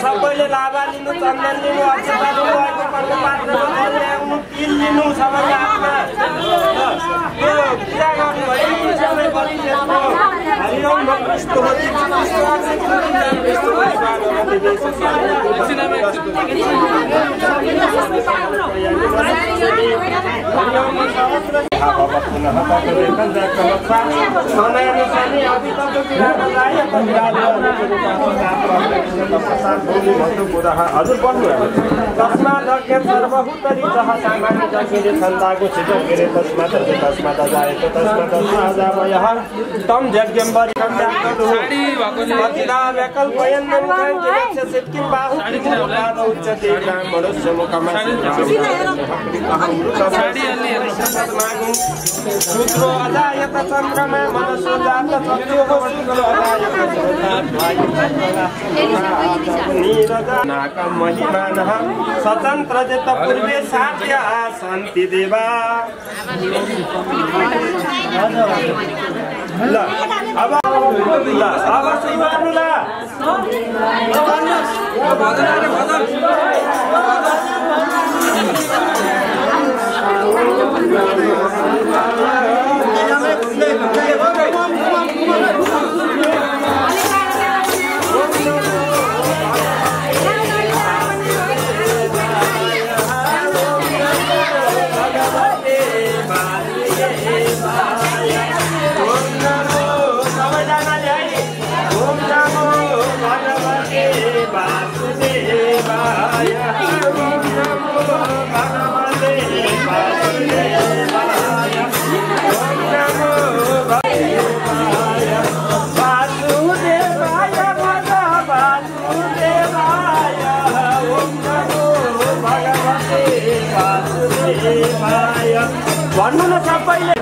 सबैले लाभा लिनु चन्दन लिनु अक्षता लिनु भएको पर्ने पात्रमा ल्याउनु तिल लिनु सबैले आफ्ना यो पूजा गर्नु भयो सबै बलिसक्यो हरिओम नमस्ते होति हजुर बन्नु तस्मात् अज्ञान सर्वभूतरि जह सामान्य जग्गेले छन्दाको छिटो गेरे तस्मात् तस्मात् जायते तस्मात् अजावयः तम यज्ञं वरिकं व्याकटुः पतिदा व्याकल्पयन्नं काञ्चलक्ष्य सिद्धिं बाहु त्रिपुराद उच्यते ब्राह्मणस्य मुखमसि शूद्रो अजायत चन्द्रमा मनसो जात चक्षुः शूद्रो अजायत नाकं महिमानः स्वतन्त्र जत पूर्वे साध्या शान्ति देवा ल अब सही गर्नु ल भन्नु न सबैले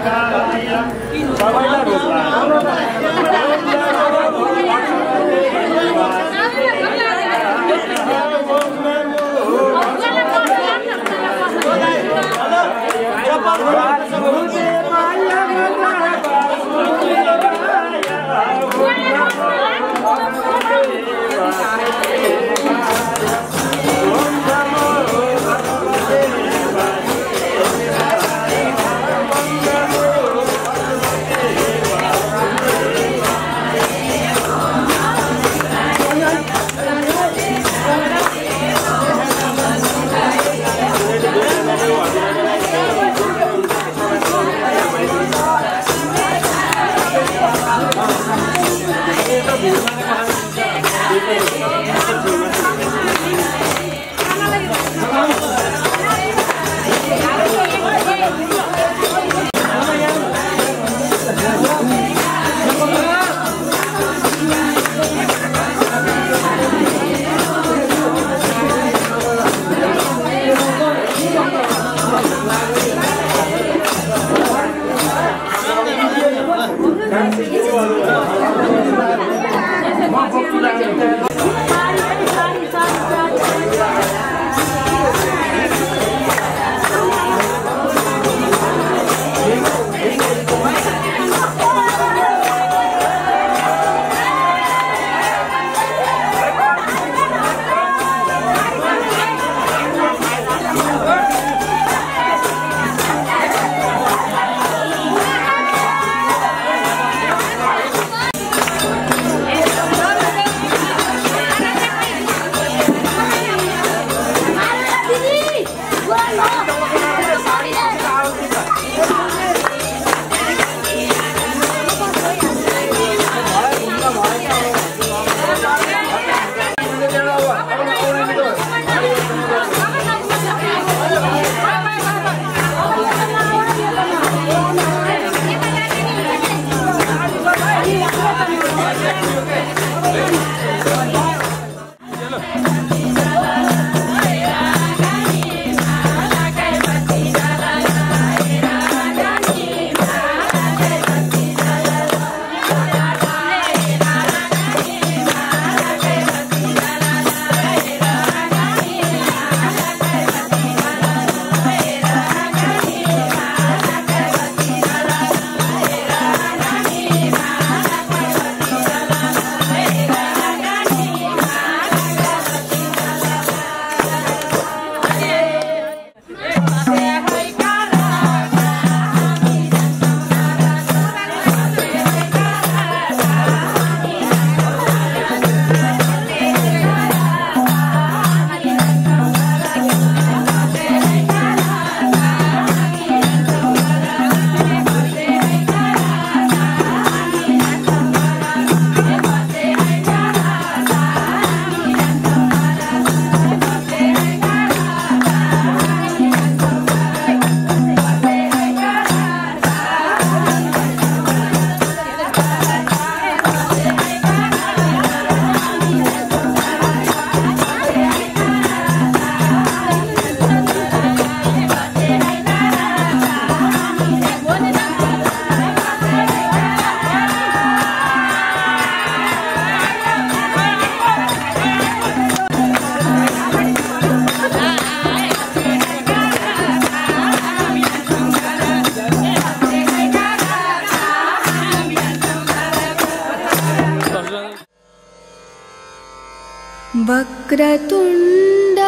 वक्रतुण्ड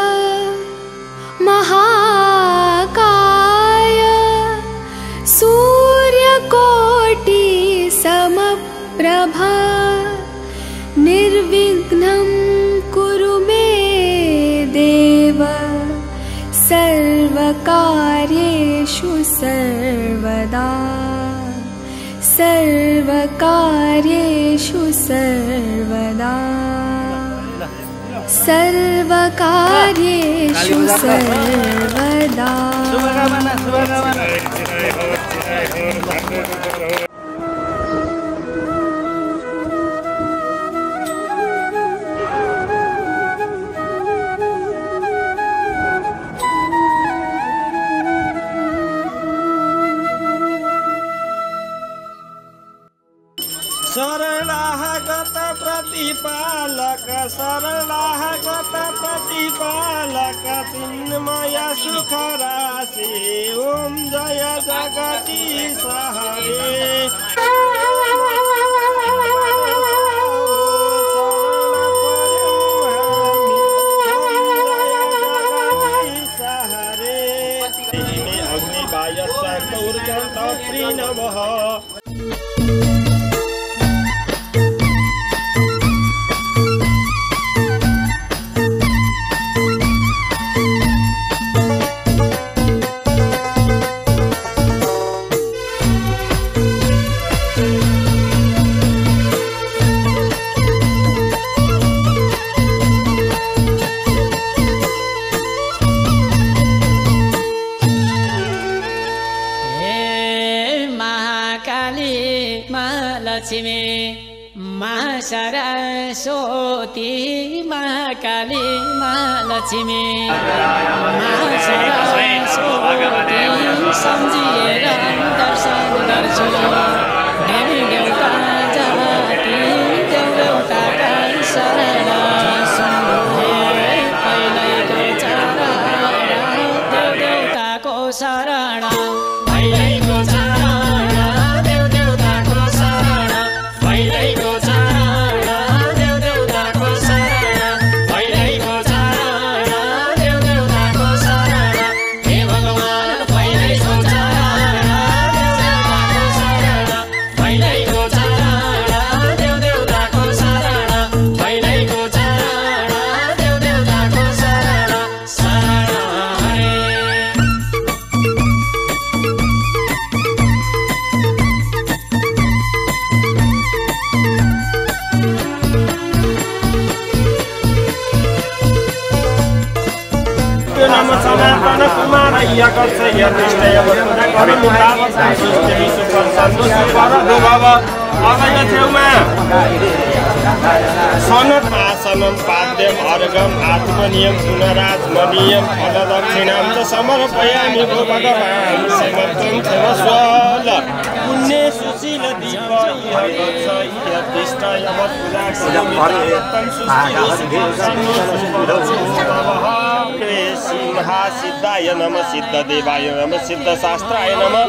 महाकाय सूर्यकोटि समप्रभा निर्विघ्नं कुरु मे देव सर्वकार्येषु सर्वदा सर्वकार्येषु सर्वदा सर्वकार्येषु सर्वदा। शरणागत प्रतिपालक शरणागत प्रतिपालक चिन्मय सुख राशि ओम जय जगदीश हरे। अग्निवायस्सौर्यं नमः। लक्ष्मी महासरस्वती महाकाली महालक्ष्मी महासरस्वती सम्झिएर दर्शन गर्छु देवी देउता जाति देउताका शरण सुन्नु पहिलेको चरण देउताको शरण पहिलेको सनत्मासनं पाद्यम् अर्घम् आत्मनियं पुनरात्मनियं फलदक्षिणां च समर्पयामि भो भगवान् समर्थं क्षमस्वल पुण्ये सुशील दीप सिद्धाय नमः सिद्धदेवाय नमः सिद्धशास्त्राय नमः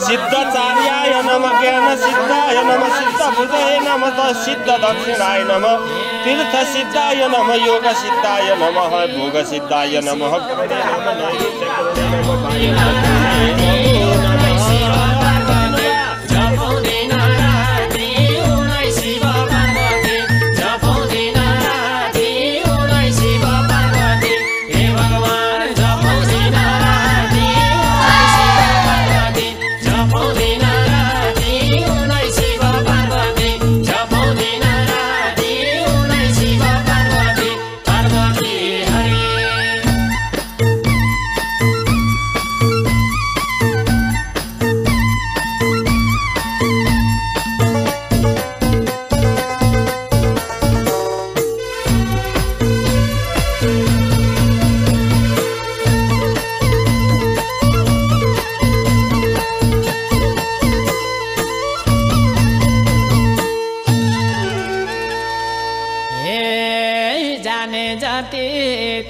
सिद्धाचार्याय नमः ज्ञान सिद्धाय नमः सिद्धबुद्धये नमः सिद्धदक्षिणाय नमः तीर्थ सिद्धाय नमः योग सिद्धाय नमः भोग सिद्धाय नमः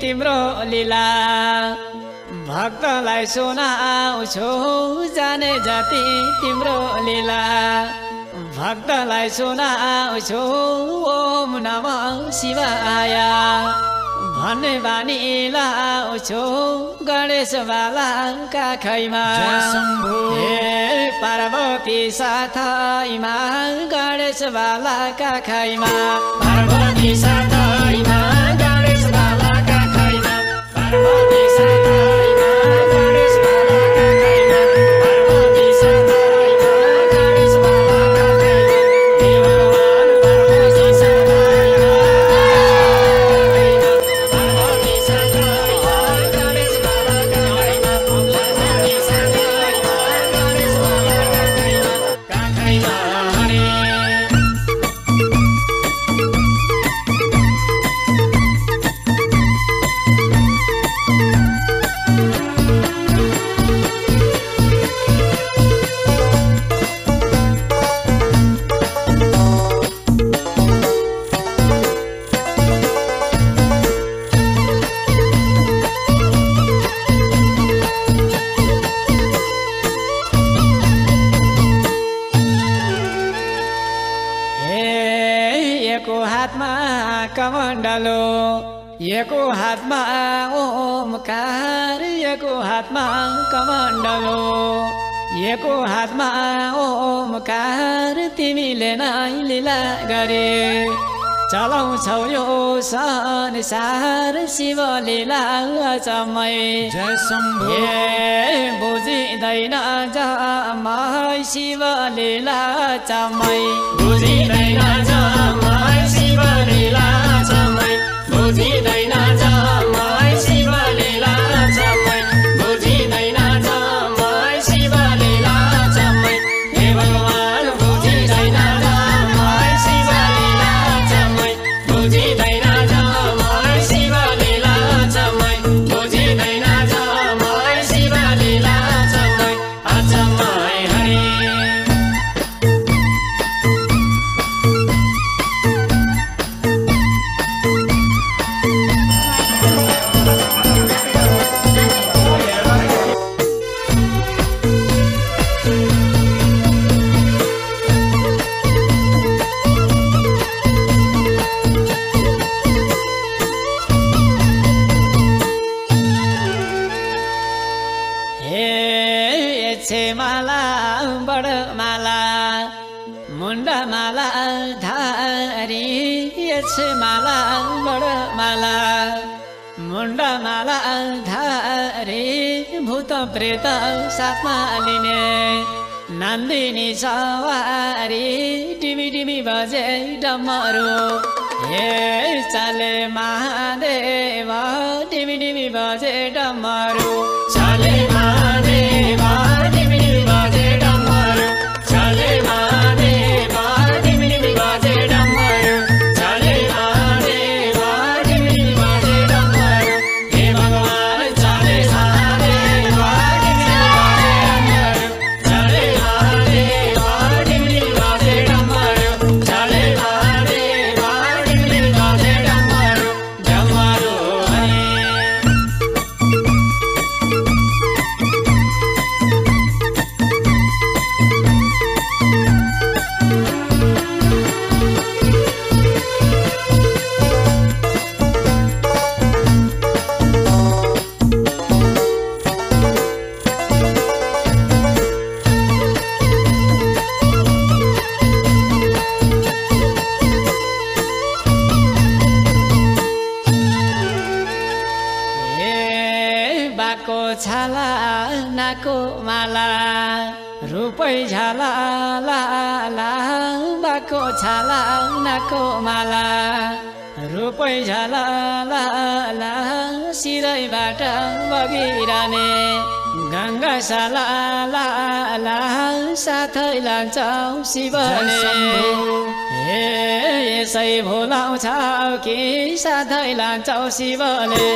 तिम्रो लीला भक्तलाई सुनाउँछु जाने जाति तिम्रो लीला भक्तलाई सुनाउँछु ओम नमः शिवाय भन्ने बानी लाउँछु गणेश बालाका खैमा पार्वती साथैमा गणेश बालाका खैमा पार्वती साथैमा गणेश बालाका खैमा पार्वती साथैमा गणेश बालाका खैमा पार्वती साथैमा गणेश बालाका खैमा हे भगवान पार्वती साथैमा पार्वती साथैमा गणेश बालाका खैमा पार्वती साथैमा गणेश बालाका खैमा हरे कमण्डलो एको हातमा ओमकार एको हातमा कमण्डलो एको हातमा ओमकार तिमीले नै लीला गरे चलाउँछौ यो संसार शिव लीला अचम्मै जय शम्भो बुझिँदैन जम्मै शिव लीला अचम्मै बुझिँदैन जम्मै शिव लीला अचम्मै बुझिँदैन जम्मै शिव लीला अचम्मै बुझिँदैन जम्मै शिव लीला अचम्मै हे भगवान बुझिँदैन जम्मै शिव लीला अचम्मै बुझिँदैन जम्मै शिव लीला अचम्मै बुझिँदैन जम्मै शिव लीला अचम्मै अचम्मै हरे माला बड़ माला मुंडा माला धारी माला बड़ माला मुंडा माला धारी भूत प्रेत साथमा लिने नन्दिनी सवारी टिमी टिमी बजे डमरू हे चले महादेव टिमी टिमी बजे डमरू चले महादेव टिमी टिमी बजे डमरू चले महादेव टिमी टिमी बजे डमरू चले महादेव टिमी टिमी बजे डमरू हे भगवान चले महादेव टिमी टिमी बजे डमरू चले महादेव टिमी टिमी बजे डमरू चले महादेव टिमी टिमी बजे डमरू डमरू हरे बाको छाला नाको माला रुपै झाला ला ला बाको छाला नाको माला रुपै झाला ला ला सिरैबाट बगिरहने गङ्गा साला ला ला साथै लान्छौ शिवले हे यसै भोलाउँछौ कि साथै लान्छौ शिवले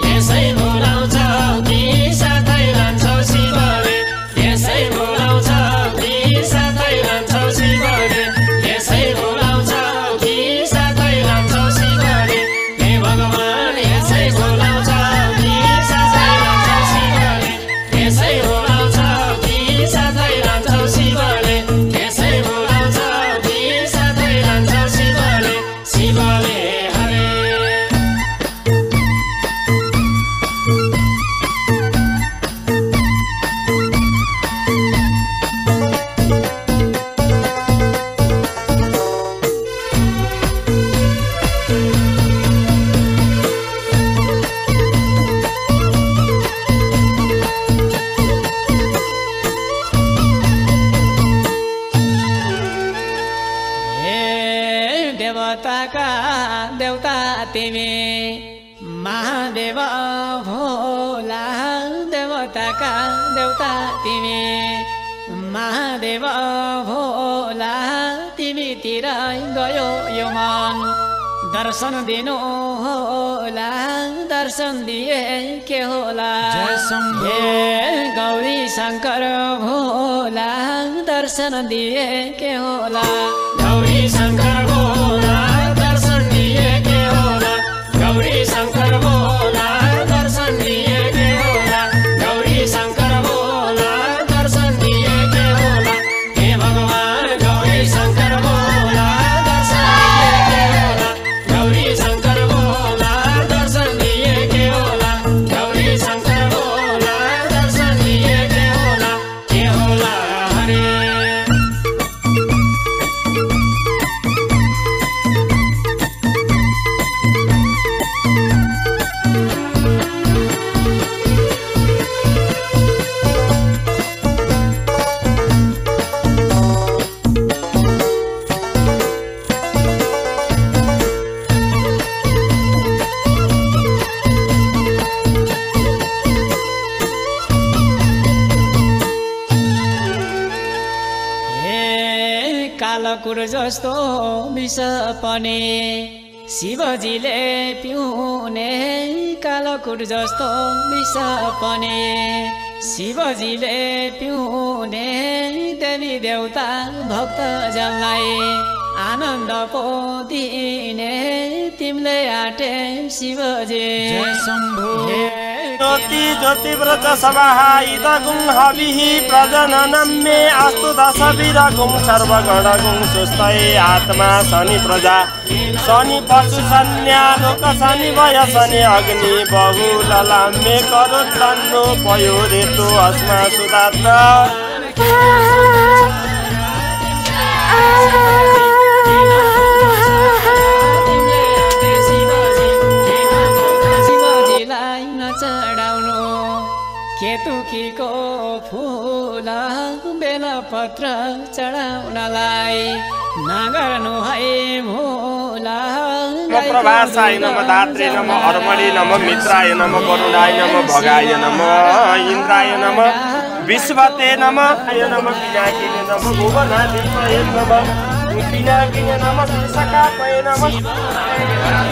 यसै भोलाउँछौ कि साथै लान्छौ शिवले यसै भोलाउँछौ कि साथै लान्छौ शिवले यसै भोलाउँछौ कि साथै लान्छौ शिवले हे भगवान यसै भोलाउँछौ कि साथै लान्छौ शिवले यसै भोलाउँछौ कि साथै लान्छौ शिवले यसै भोलाउँछौ देवताका देवता तिमी महादेव भोला देवताका देवता तिमी महादेव भोला तिमीतिर गयो यो मन दर्शन दिनु होला दर्शन दिए के होला हे गौरी शंकर भोला दर्शन दिए के होला गौरी शंकर भोला दर्शन दिए के होला गौरी शंकर भोला दर्शन दिए के होला गौरी शंकर भोला दर्शन दिए के होला हे भगवान गौरी शंकर भोला दर्शन दिए के होला गौरी शंकर भोला दर्शन दिए के होला गौरी शंकर भोला दर्शन दिए के होला हरे कालकुर जस्तो विष पनि शिवजीले पिउने कालकुर जस्तो विष पनि शिवजीले पिउने देवी देवता भक्तजनलाई आनन्द पो दिने तिमीले आटे शिवजी ज्योति ज्योति व्रत सभाः इदगुं हविः प्रजननं मे अस्तु दशविधगुं सर्वगणगुं सुस्थये आत्मा शनि प्रजा शनि पशु सन्या लोक शनि वय शनि अग्नि बहुलला मे करोत्तन्नो पयो ऋतु अस्मा सुदात्र केतुकीको फूल बेलपत्र चढाउनलाई नगर्नु है भोल प्रभासाय नमः धात्रे नमः अर्मणे नमः मित्राय नमः वरुणाय नमः भगाय नमः इन्द्राय नमः विश्वते नमः पिनाकिने नमः भुवनाधिपतये नमः पिनाकिने नमः सकापये नमः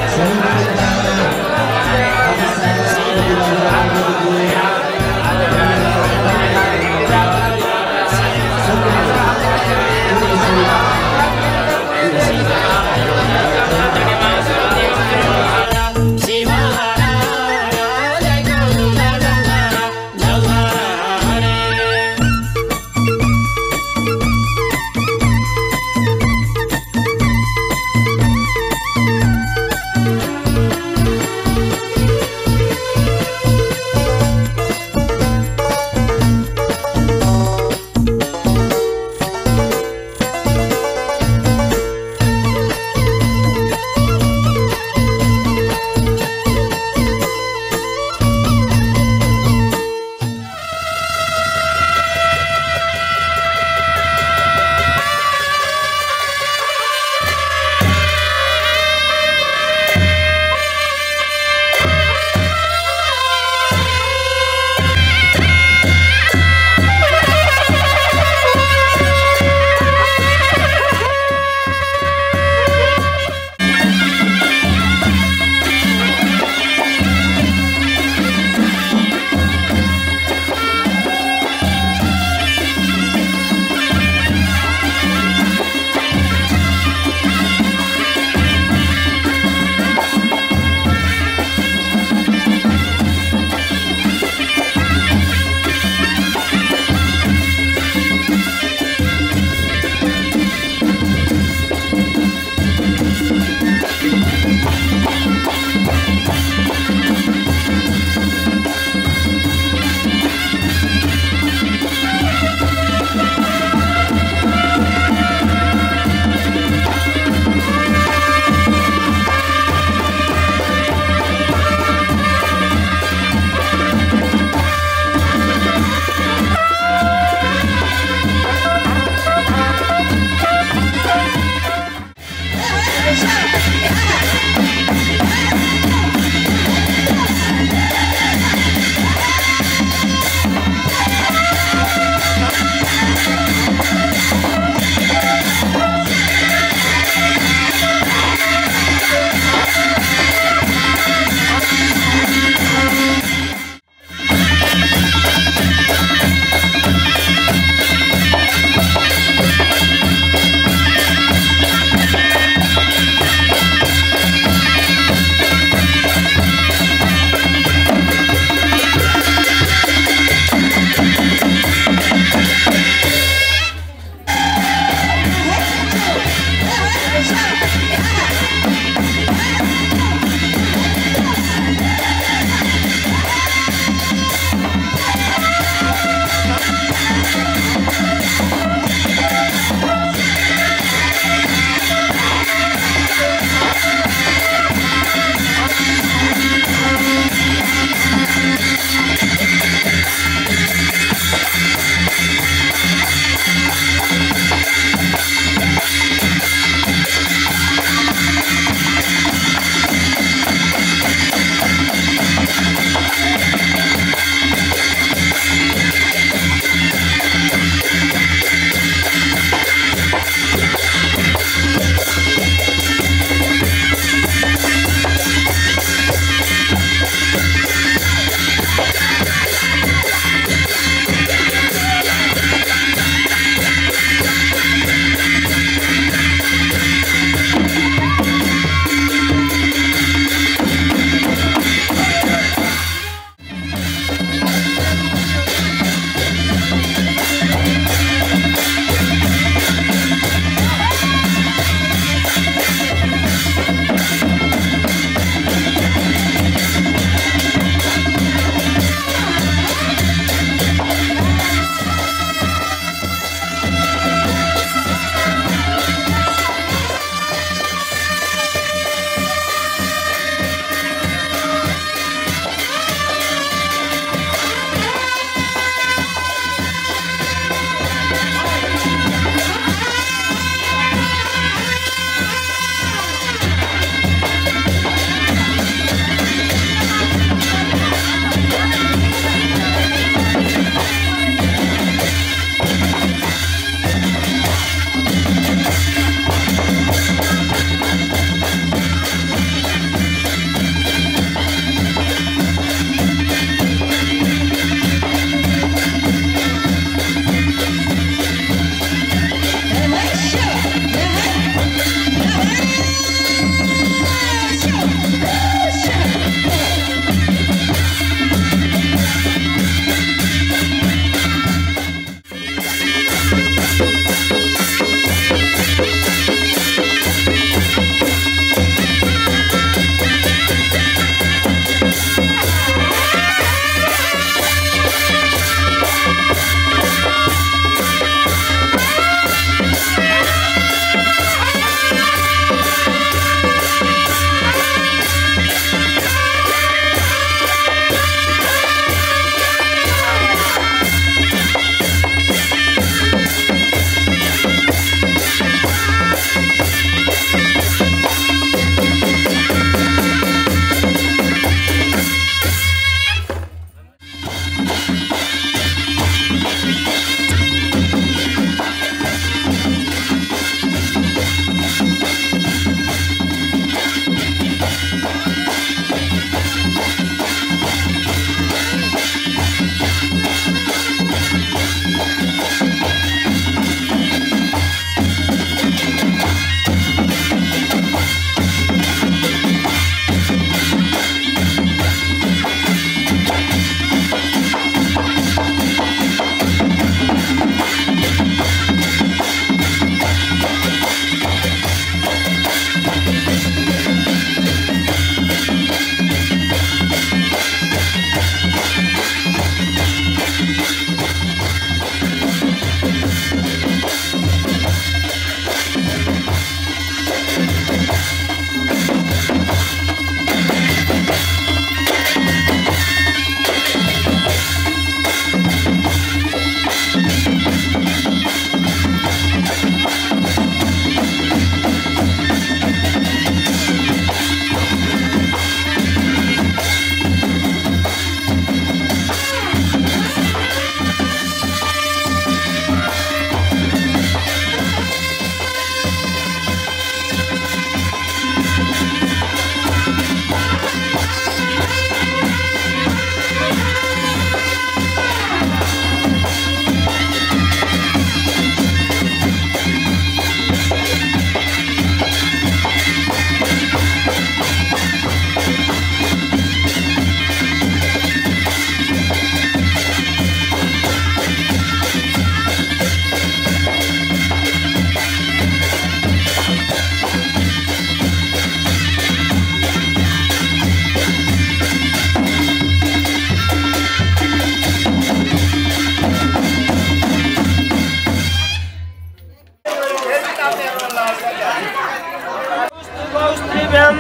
दिव्यं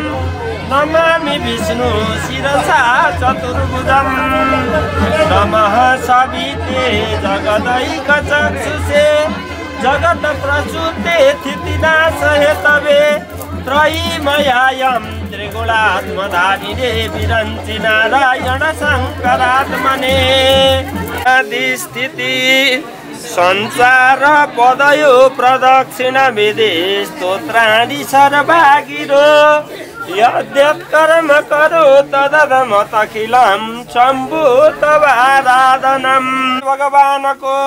नमामि विष्णु शिरसा चतुर्भुजं नमः सविते जगदैकचक्षुषे जगत प्रसूते स्थितिनाश हेतवे त्रयीमयायं त्रिगुणात्मधारिणे विरञ्चि नारायण शङ्करात्मने आदिस्थिति संसार पदयो प्रदक्षिण विधि स्तोत्राणि सर्वागिरो यद्यत् कर्म करो तदमतखिलं शम्भो तवाराधनम् भगवान को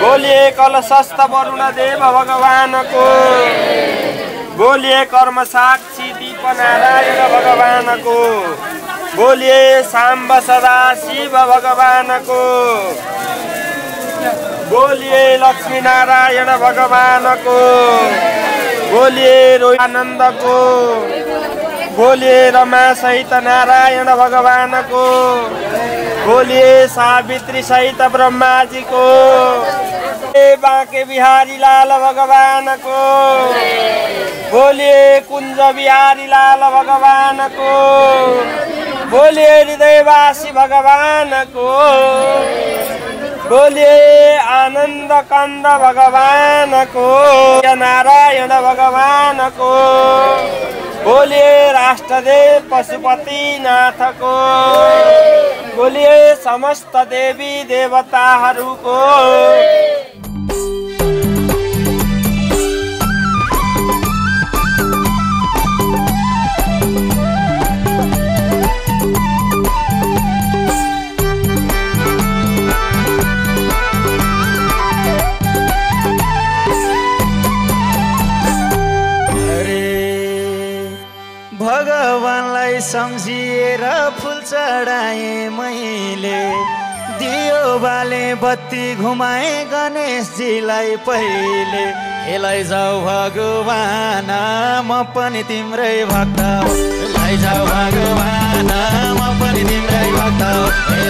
बोलिए कलशस्थ वरुण देव भगवान को बोलिए कर्म साक्षी दीप नारायण भगवान को बोलिए सांब सदा शिव भगवान को बोलिए लक्ष्मी नारायण भगवान को बोलिए रोहानंद को बोलिए रमा सहित नारायण भगवान को बोलिए सावित्री सहित ब्रह्मा जी को बांके बिहारी लाल भगवान को बोलिए कुंज बिहारी लाल भगवान को बोलिए हृदयवासी भगवान को बोलिए आनंद कंद भगवान को नारायण भगवान को बोलिए राष्ट्रदेव पशुपति नाथ को बोलिए समस्त देवी देवताहरू को भगवानलाई सम्झिएर फुल चढाए मैले दियो बाले बत्ती घुमाए गणेशजीलाई पहिले लैजाऊ भगवान म पनि तिम्रै भक्त हो लैजाऊ भगवान म पनि तिम्रै भक्त हो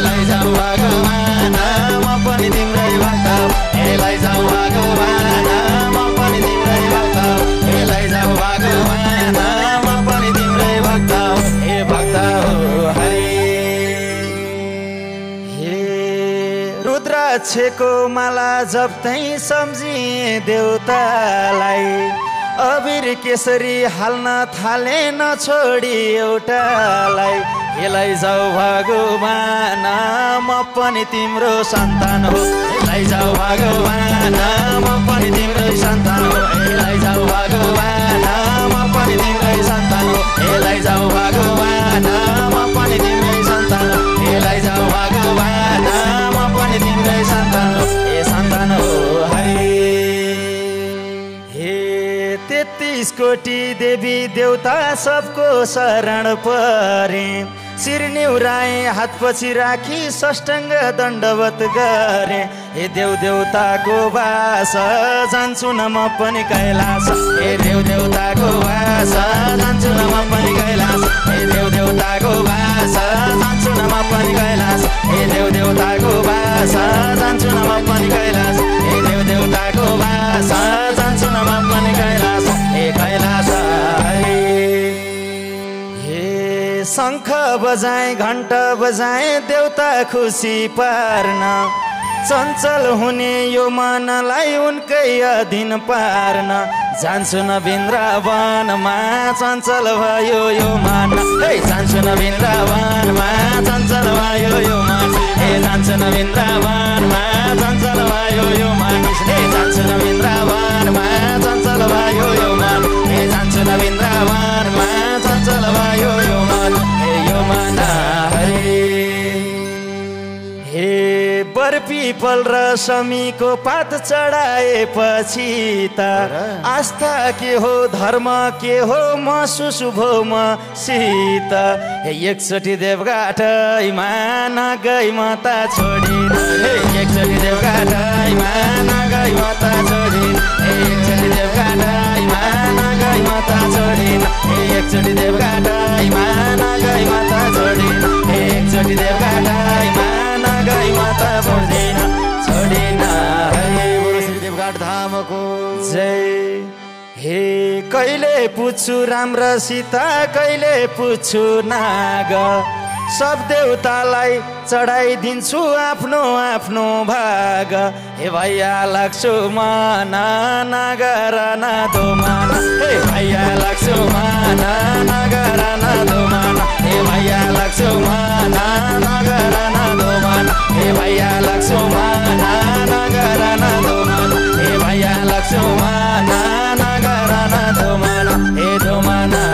लैजाऊ भगवान म पनि तिम्रै भक्त हो लैजाऊ भगवान म पनि तिम्रै भक्त हो लैजाऊ भगवान म पनि तिम्रै भक्त हो हे भक्त हो रुद्राक्षको माला जप्तै सम्झिए देउतालाई अबिर केसरी हाल्न थाले नछोडी एउटालाई लैजाऊ भगवान म पनि तिम्रो सन्तान हो लैजाऊ भगवान म पनि तिम्रै सन्तान हो लैजाऊ भगवान म पनि तिम्रै सन्तान हो लैजाऊ भगवान म पनि तिम्रै सन्तान हो लैजाऊ भगवान म पनि तिम्रै सन्तान हो सन्तान हो हे 33 कोटी देवी देवता सबको शरण परे शिर निहुराए हात पछि राखी सष्टाङ्ग दण्डवत गरे हे देव देवताको वास जान्छु न म पनि कैलाश हे देव देवताको वास जान्छु न म पनि कैलाश हे देव देवताको वास जान्छु न म पनि कैलाश हे देव देवताको वास जान्छु न म पनि कैलाश हे देव देवताको वास जान्छु न म पनि कैलाश हे कैलाश शंख बजाए घण्टा बजाए देवता खुसी पार्न चञ्चल हुने यो मनलाई उनकै अधीन पार्न जान्छु न वृन्दावनमा चञ्चल भयो यो मन हे जान्छु न वृन्दावनमा चञ्चल भयो यो मन हे जान्छु न वृन्दावनमा चञ्चल भयो यो मन हे जान्छु न वृन्दावनमा चञ्चल भयो यो मन हे जान्छु न वृन्दावनमा चञ्चल भयो यो मन यो मन हे बर पिपल र शमीको पात चढाएपछि त आस्था के हो धर्म के हो म सुशुभो म सीत हे एकचोटि देवघाटैमा नगई म त छोडिन हे एकचोटि देवघाटैमा नगई म त छोडिन हे एकचोटि देवघाटैमा नगई म त छोडिन हे एकचोटि देवघाटैमा नगई म त छोडिन हे एकचोटि देवघाटैमा नगई म त छोडिन छोडिन हे गुरु श्री देवघाट धामको जय हे कहिले पुछु राम्रोसित कहिले पुछु नाग सब देवतालाई चढाइदिन्छु आफ्नो आफ्नो भाग हे भैया लाग्छु माना नगर नदोमाना हे भैया लाग्छु माना नगर नदोमाना हे भैया लाग्छु माना नगर नदोमाना हे भैया लाग्छु माना नगर नदोमाना हे भैया लाग्छु माना नगर नदोमाना हे दोमाना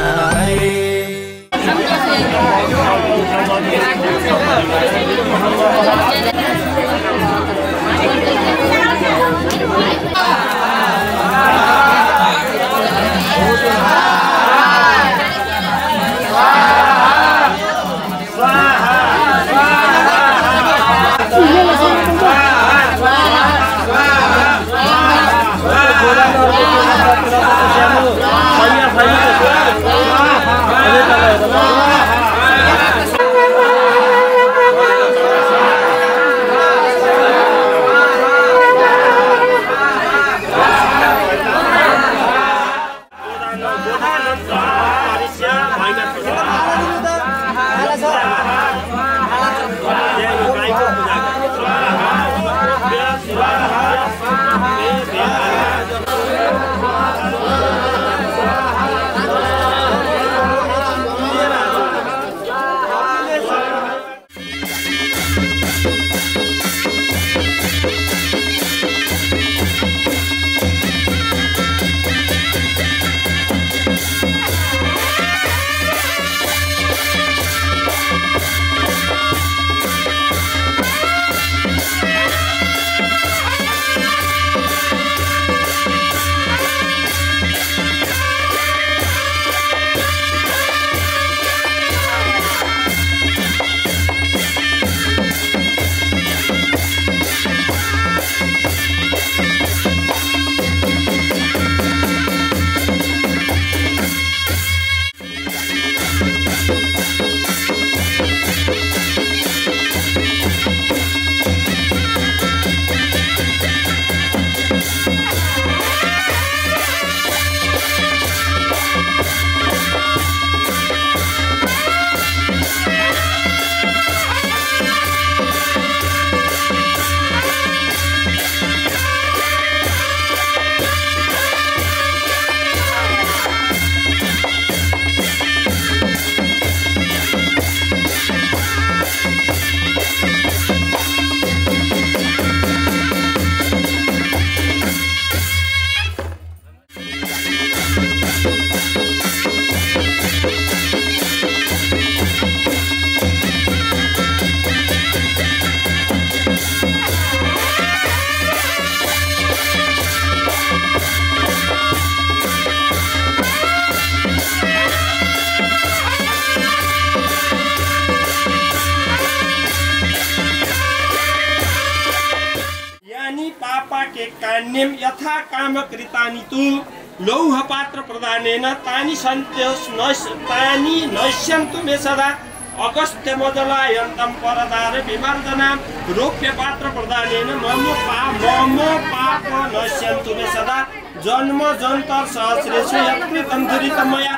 कान्यम यथा काम कृतानि तु लौह पात्र प्रदानेन तानि सन्त्यस तानि नश्यन्तु मे सदा अगस्त्य मदलायन्तं परदार विमर्दना रौप्य पात्र प्रदानेन मम पाप नश्यन्तु मे सदा जन्म जन्तर सहस्रेषु यत्कृतं दुरितं मया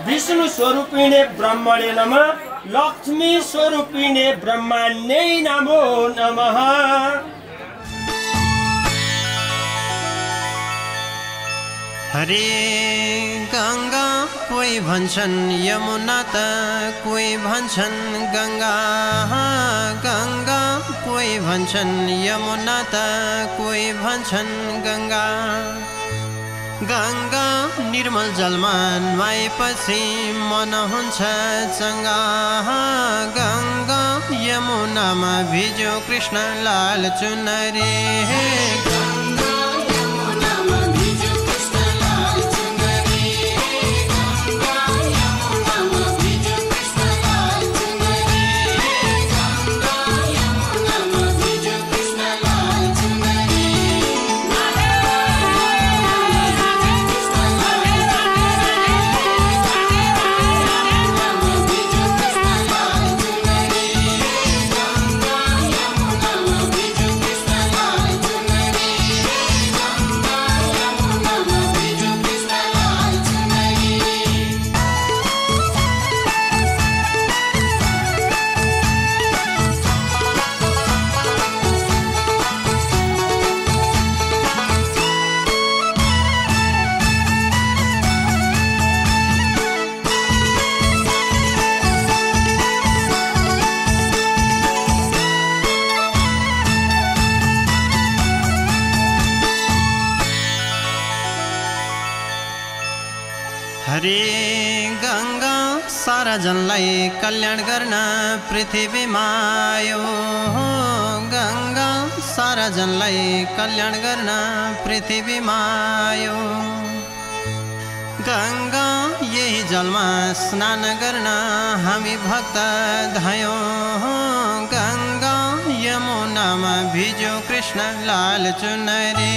विष्णु स्वरूपिणे ब्रह्मणे नमः लक्ष्मी स्वरूपिणे ब्रह्माण्यै नमो नमः। हरे गंगा कोई भन्छन् यमुना त कोई भन्छन् गंगा गंगा कोई भन्छन् यमुना त कोई भन्छन् गंगा गंगा निर्मल जलमा नुहाएपछि मन हुन्छ चंगा गंगा यमुनामा भिज्यो कृष्ण लाल चुनरी हरे गङ्गा सारा जनलाई कल्याण गर्न पृथ्वीमा आयो गङ्गा सारा जनलाई कल्याण गर्न पृथ्वीमा आयो गङ्गा यही जलमा स्नान गर्न हामी भक्त धायौँ गङ्गा यमुनामा भिज्यो कृष्ण लाल चुनरी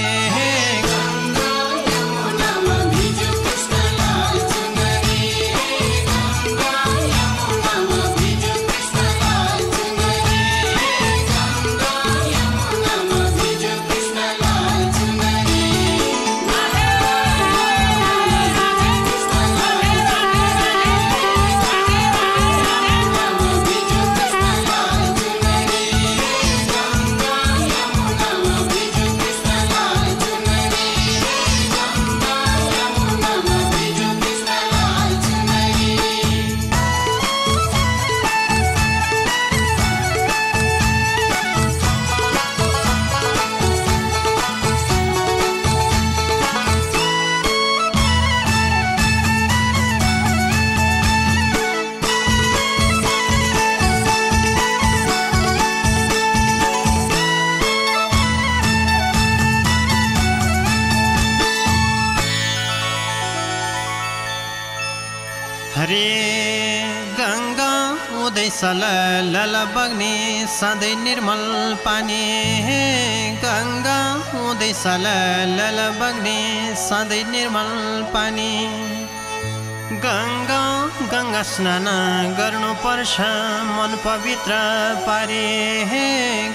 हरे गङ्गा उदय सलल बग्ने सधैँ निर्मल पानी गङ्गा उदय सलल बग्ने सधैँ निर्मल पानी गङ्गा गङ्गा स्नान गर्नुपर्छ मन पवित्र पारे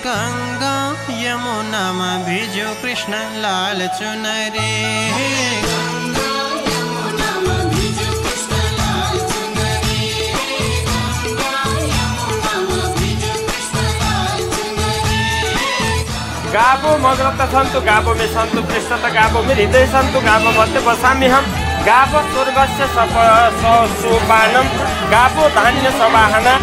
गङ्गा यमुनामा भिज्यो कृष्ण लाल चुनरी गावो मग्रत सन्तु गावो मे सन्तु पृष्ठत गावो मे हृदय सन्तु गावो मध्ये बसामि हम गावो स्वर्गस्य सोपानम गावो धान्य समाहना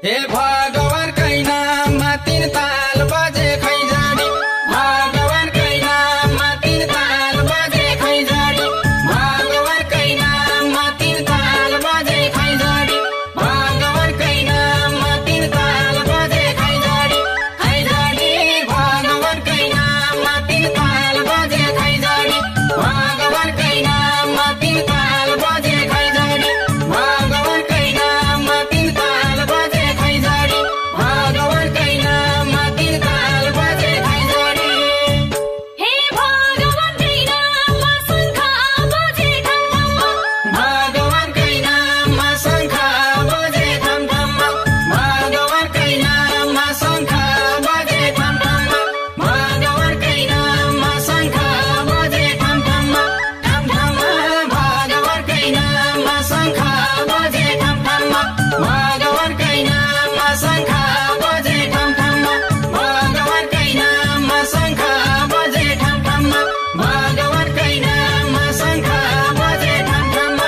हे भगवानकै नाममा तीन ताल बजे खैजाडी भगवानकै नाममा तीन ताल बजे खैजाडी भगवानकै नाममा तीन ताल बजे खैजाडी भगवानकै नाममा तीन ताल बजे खैजाडी खैजाडी भगवानकै नाममा तीन ताल बजे खैजाडी भगवानकै नाममा तीन ताल बजे खैजाडी भगवानकै नाममा तीन ताल बजे खैजाडी भगवानकै नाममा तीन ताल बजे खैजाडी हे भगवानकै नाममा शङ्ख बजे ठमठम भगवानकै नाममा शङ्ख बजे ठमठम भगवानकै नाममा शङ्ख बजे ठमठम भगवानकै नाममा शङ्ख बजे ठमठम ठमठम भगवानकै नाममा शङ्ख बजे ठमठम भगवानकै नाममा शङ्ख बजे ठमठम भगवानकै नाममा शङ्ख बजे ठमठम भगवानकै नाममा शङ्ख बजे ठमठम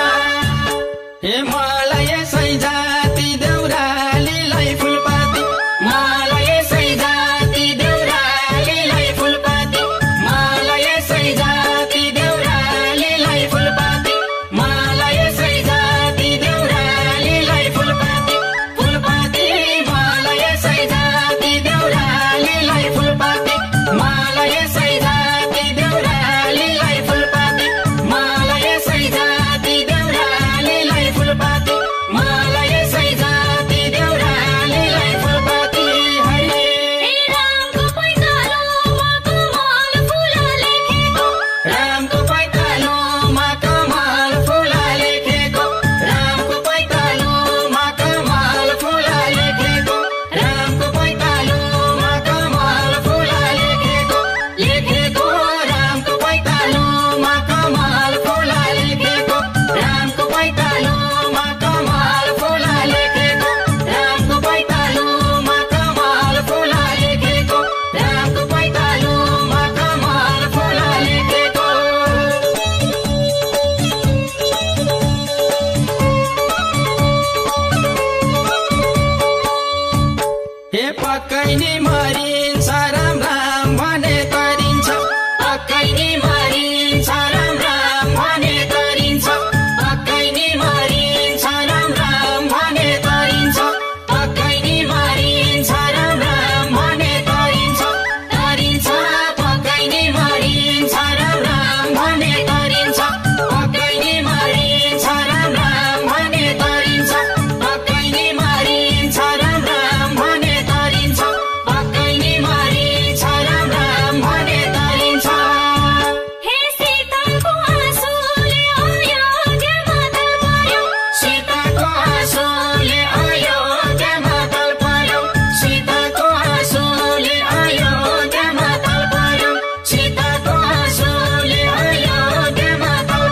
हे मलाई यसै जाति देउरालीलाई फुलपाती मलाई यसै जाति देउरालीलाई फुलपाती मलाई यसै जाति देउरालीलाई फुलपाती मलाई यसै जाति देउरालीलाई फुलपाती फुलपाती मलाई यसै जाति देउरालीलाई फुलपाती मलाई यसै जाति देउरालीलाई फुलपाती मलाई यसै जाति देउरालीलाई फुलपाती मलाई यसै जाति देउरालीलाई फुलपाती हरे हे रामको पैतालोमा कमल फुल लेखेको रामको पैतालोमा कमल फुल लेखेको रामको पैतालोमा कमल फुल लेखेको रामको पैतालोमा कमल फुल लेखेको लेखेको रामको पैतालोमा कमल फुल लेखेको रामको पैतालोमा कमल फुल लेखेको रामको पैतालोमा कमल फुल लेखेको रामको पैतालोमा कमल फुल लेखेको हे पक्कै नि मरिन्छ राम राम भने गरिन्छ पक्कै नि मरिन्छ राम राम भने गरिन्छ पक्कै नि मरिन्छ राम राम भने गरिन्छ पक्कै नि मरिन्छ राम राम भने गरिन्छ गरिन्छ पक्कै नि मरिन्छ राम राम भने गरिन्छ पक्कै नि मरिन्छ राम राम भने गरिन्छ पक्कै नि मरिन्छ राम राम भने गरिन्छ पक्कै नि मरिन्छ राम राम भने गरिन्छ हे सीताको आँसुले अयोध्यामा दल पर्यो सीताको आँसुले अयोध्यामा दल पर्यो सीताको आँसुले अयोध्यामा दल पर्यो सीताको आँसुले अयोध्यामा दल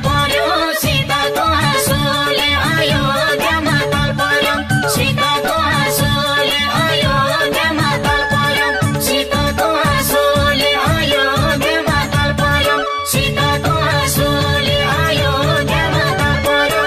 पर्यो सीताको आँसुले अयोध्यामा दल पर्यो सीताको आँसुले अयोध्यामा दल पर्यो सीताको आँसुले अयोध्यामा दल पर्यो सीताको आँसुले अयोध्यामा दल पर्यो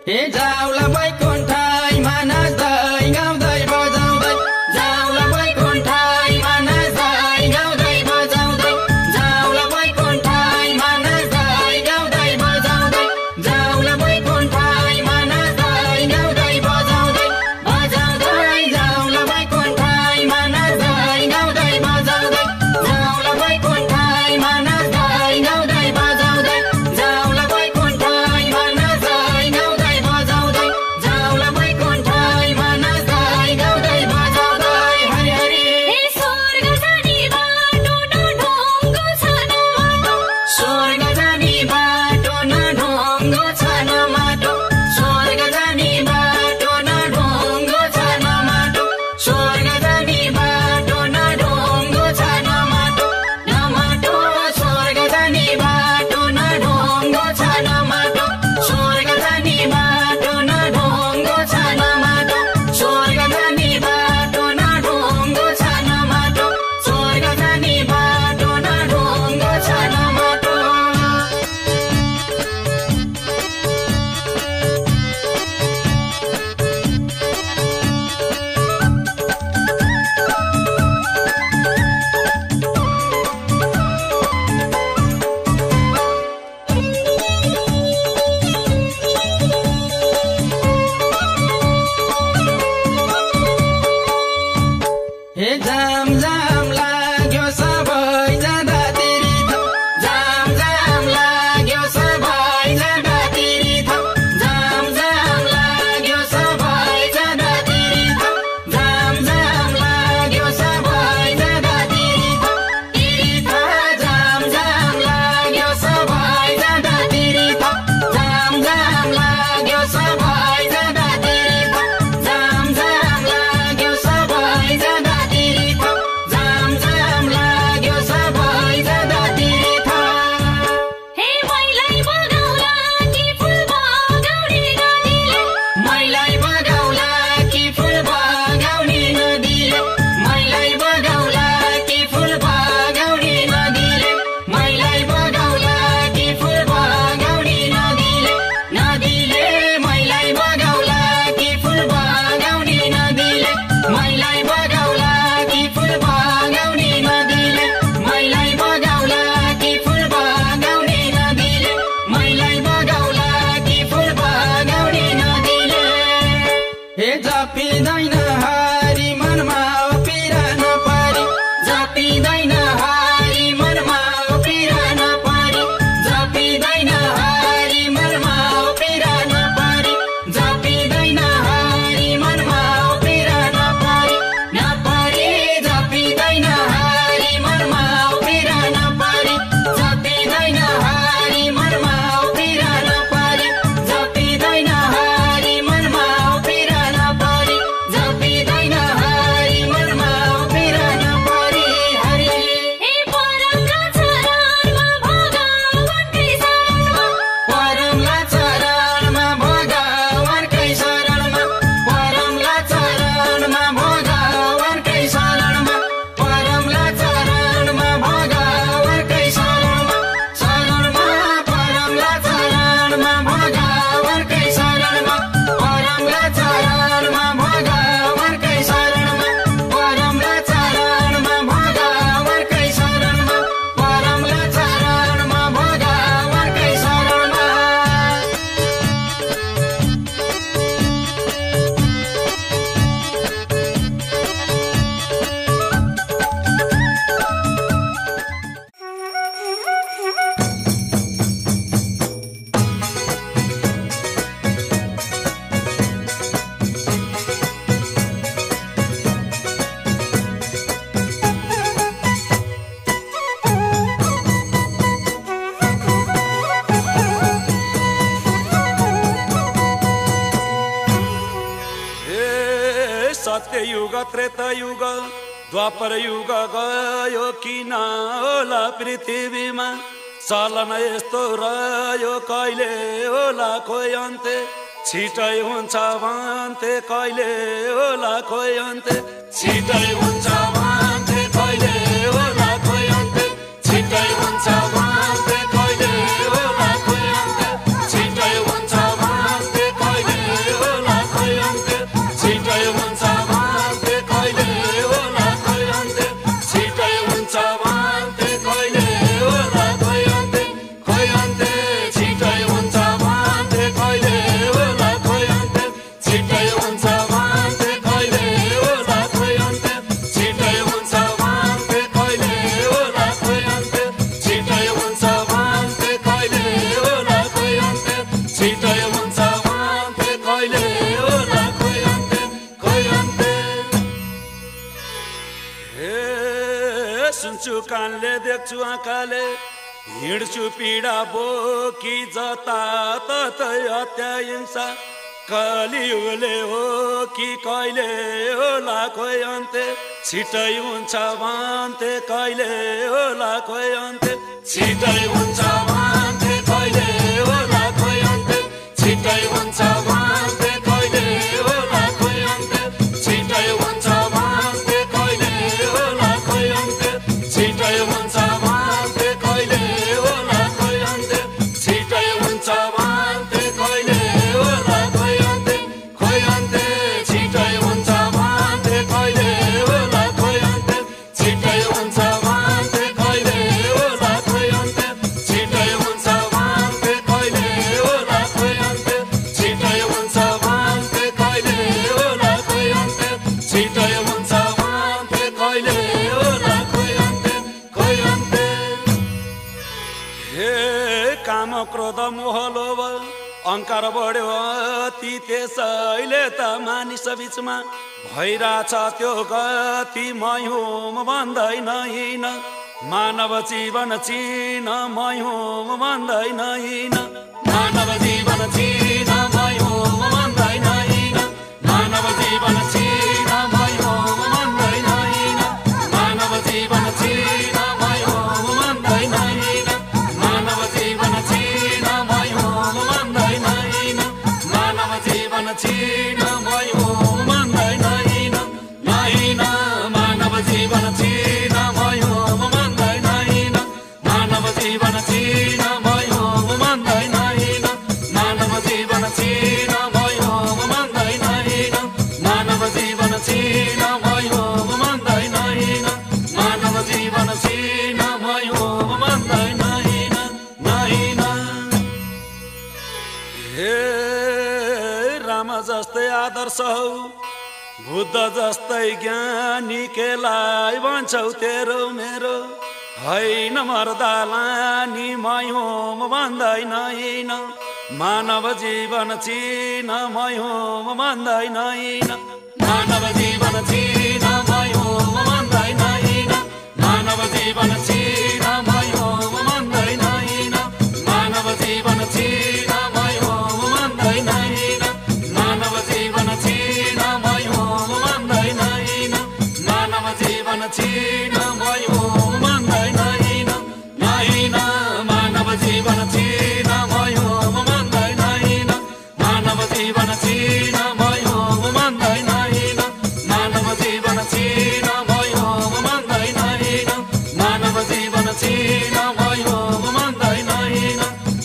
हे जाउला बैकुण्ठैमा नाच्दै गाउँदै बजाउँदै जाउला बैकुण्ठैमा नाच्दै गाउँदै बजाउँदै जाउला बैकुण्ठैमा नाच्दै गाउँदै बजाउँदै जाउला बैकुण्ठैमा नाच्दै गाउँदै बजाउँदै बजाउँदै जाउला बैकुण्ठैमा नाच्दै गाउँदै बजाउँदै जाउला बैकुण्ठैमा नाच्दै गाउँदै बजाउँदै जाउला बैकुण्ठैमा नाच्दै गाउँदै बजाउँदै जाउला बैकुण्ठैमा हे जपिँदैन हरि मनमा पिरा नपरी जपिँदैन हरि मनमा पिरा नपरी जपिँदैन हरि मनमा पिरा नपरी जपिँदैन हरि मनमा पिरा नपरी नपरी जपिँदैन हरि मनमा पिरा नपरी जपिँदैन हरि मनमा पिरा नपरी जपिँदैन हरि मनमा पिरा नपरी जपिँदैन हरि मनमा पिरा नपरी हरि हे परमका चरणमा भगवानकै शरणमा परमला चरणमा भगवानकै शरणमा परमला चरणमा भगवानकै शरणमा परमला चरणमा भगवानकै शरणमा शरणमा परमला चरणमा भगवानकै शरणमा परमला चरणमा भगवानकै शरणमा परमला चरणमा भगवानकै शरणमा परमला चरणमा भगवानकै शरणमा हे सत्ययुग त्रेतायुग द्वापर युग गयो किन होला पृथ्वीमा चलन यस्तो रह्यो कहिले होला खोइ अन्त्य छिटै हुन्छ भन्थे कहिले होला खोइ अन्त्य छिटै हुन्छ भन्थे कहिले होला खोइ अन्त्य छिटै हुन्छ भन्थे कहिले होला खोइ अन्त्य छिटै हुन्छ भन्थे कहिले होला खोइ अन्त्य छिटै हुन्छ भन्थे कहिले होला खोइ अन्त्य छिटै हुन्छ भन्थे कहिले होला खोइ अन्त्य खोइ अन्त्य छिटै हुन्छ भन्थे कहिले होला खोइ अन्त्य छिटै हुन्छ भन्थे कहिले होला खोइ अन्त्य छिटै हुन्छ भन्थे कहिले होला खोइ अन्त्य छिटै हुन्छ भन्थे कहिले होला खोइ अन्त्य छिटै हुन्छ भन्थे कहिले होला खोइ अन्त्य खोइ अन्त्य हे सुन्छु कानले देख्छु आँखाले हिँड्छु पीडा बोकी जताततै हत्या हिंसा कलियुगले हो कि कहिले होला खोइ अन्त्य छिटै हुन्छ भन्थे कहिले होला खोइ अन्त्य छिटै हुन्छ भन्थे कहिले होला खोइ अन्त्य छिटै हुन्छ भन्थे कहिले होला खोइ अन्त्य छिटै हुन्छ भन्थे कहिले होला खोइ अन्त्य छिटै हुन्छ भन्थे कहिले होला खोइ अन्त्य छिटै हुन्छ भन्थे कहिले होला खोइ अन्त्य खोइ अन्त्य छिटै हुन्छ भन्थे कहिले होला खोइ अन्त्य छिटै हुन्छ भन्थे कहिले होला खोइ अन्त्य छिटै हुन्छ भन्थे कहिले होला खोइ अन्त्य छिटै हुन्छ भन्थे कहिले होला खोइ अन्त्य छिटै हुन्छ भन्थे कहिले होला खोइ अन्त्य खोइ अन्त्य हे काम क्रोध मोह लोभ अहङ्कार बढ्यो अति त्यसैले त मानिस बिचमा भइरहेछ त्यो गति मै हुँ भन्दैन हिँड मानव जीवन चिन मै हुँ भन्दैन हिँड मानव जीवन चिन मै हुँ भन्दैन हिँड मानव जीवन चिन मै हुँ भन्दैन हिँड मानव जीवन चिन मै हुँ भन्दैन हिँड मानव जीवन चिन मै हुँ भन्दैन हिँड मानव जीवन चिन मै हुँ भन्दैन हिँड नहिँड मानव जीवन चिन मै हुँ भन्दैन हिँड मानव जीवन चिन मै हुँ भन्दैन हिँड मानव जीवन चिन मै हुँ भन्दैन हिँड मानव जीवन चिन मै हुँ भन्दैन हिँड मानव जीवन चिन मै हुँ भन्दैन हिँड नहिँड हे राम जस्तै आदर्श हौ बुद्ध जस्तै ज्ञानी केलाई भन्छौ तेरो मेरो होइन मर्दा लानी मयोम भन्दैन होइन मानव जीवन चिन मयोम भन्दैन होइन मानव जीवन चिन मयोम भन्दैन होइन मानव जीवन चिन मयोम भन्दैन होइन मानव जीवन चिन मयोम भन्दैन होइन मानव जीवन चिन मयोम भन्दैन होइन मानव जीवन चिन मयोम भन्दैन होइन होइन मानव जीवन चिन मयोम भन्दैन होइन मानव जीवन चिन मयोम भन्दैन होइन मानव जीवन चिन मयोम भन्दैन होइन मानव जीवन चिन मयोम भन्दैन होइन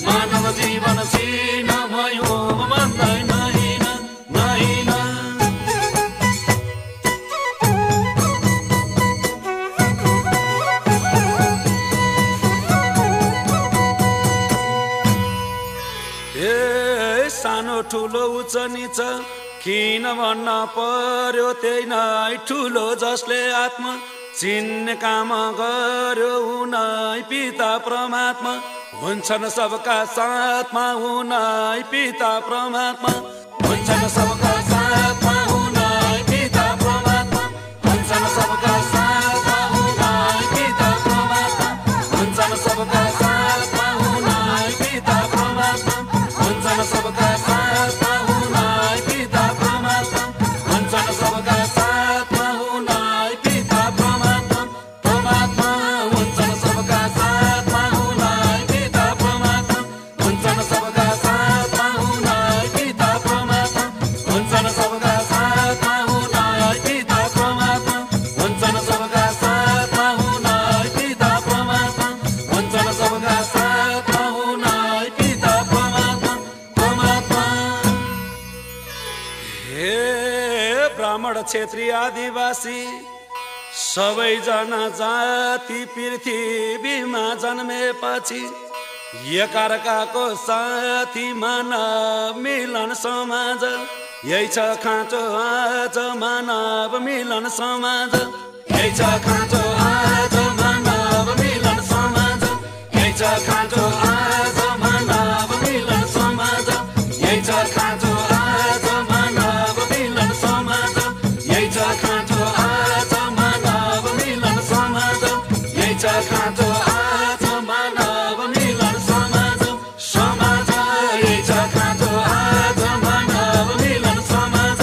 मानव जीवन चिन मयोम भन्दैन होइन होइन सानो ठुलो उच्च निच किन भन्न पर्यो त्यही नै ठुलो जसले आत्मा चिन्ने काम गर्यो उनै पिता परमात्मा हुन्छन् सबका साथमा उनै पिता परमात्मा हुन्छन् सबका साथमा उनै पिता परमात्मा हुन्छन् सबका साथमा उनै पिता परमात्मा हुन्छन् सबका साथमा उनै पिता परमात्मा हुन्छन् सबका साथमा उनै पिता परमात्मा हुन्छन् सबका साथमा उनै पिता परमात्मा परमात्मा हुन्छन् सबका साथमा उनै पिता परमात्मा हुन्छन् सबका साथमा उनै पिता परमात्मा हुन्छन् सबका साथमा उनै पिता परमात्मा हुन्छन् सबका साथमा उनै पिता परमात्मा हुन्छन् सबका साथमा उनै पिता परमात्मा परमात्मा हे ब्राह्मण क्षेत्रीय आदिवासी सबैजना जाति पृथ्वीमा जन्मेपछि एकअर्काको साथी मानव मिलन समाज यही छ खाँचो आज मानव मिलन समाज यही छ खाँचो आज मानव मिलन समाज यही छ खाँचो आज मानव मिलन समाज यही छ खाँचो आज मानव मिलन समाज यही छ खाँचो आज मानव मिलन समाज यही छ खाँचो आज मानव मिलन समाज समाज यही छ खाँचो आज मानव मिलन समाज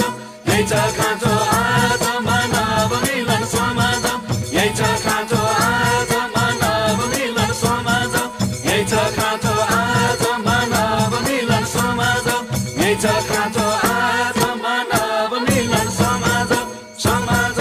यही छ खाँचो आज मानव मिलन समाज यही छ खाँचो आज मानव मिलन समाज यही छ खाँचो आज मानव मिलन समाज यही छ खाँचो आज मानव मिलन समाज समाज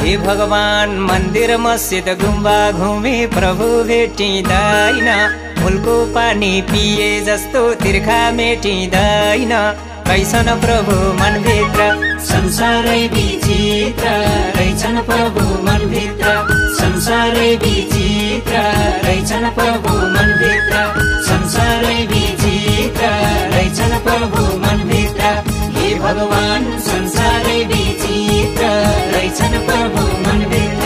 हे भगवान मन्दिर मस्जिद गुम्बा घुमे प्रभु भेटिँदैन फुलको पानी पिए जस्तो तिर्खा मेटिँदैन कैछन् प्रभु मनभित्र संसारै विचित्र रहेछन् प्रभु मनभित्र संसारै विचित्र रहेछन् प्रभु मनभित्र संसारै विचित्र रहेछन् प्रभु मनभित्र हे भगवान संसारै विचित्र रहेछन् प्रभु मनभित्र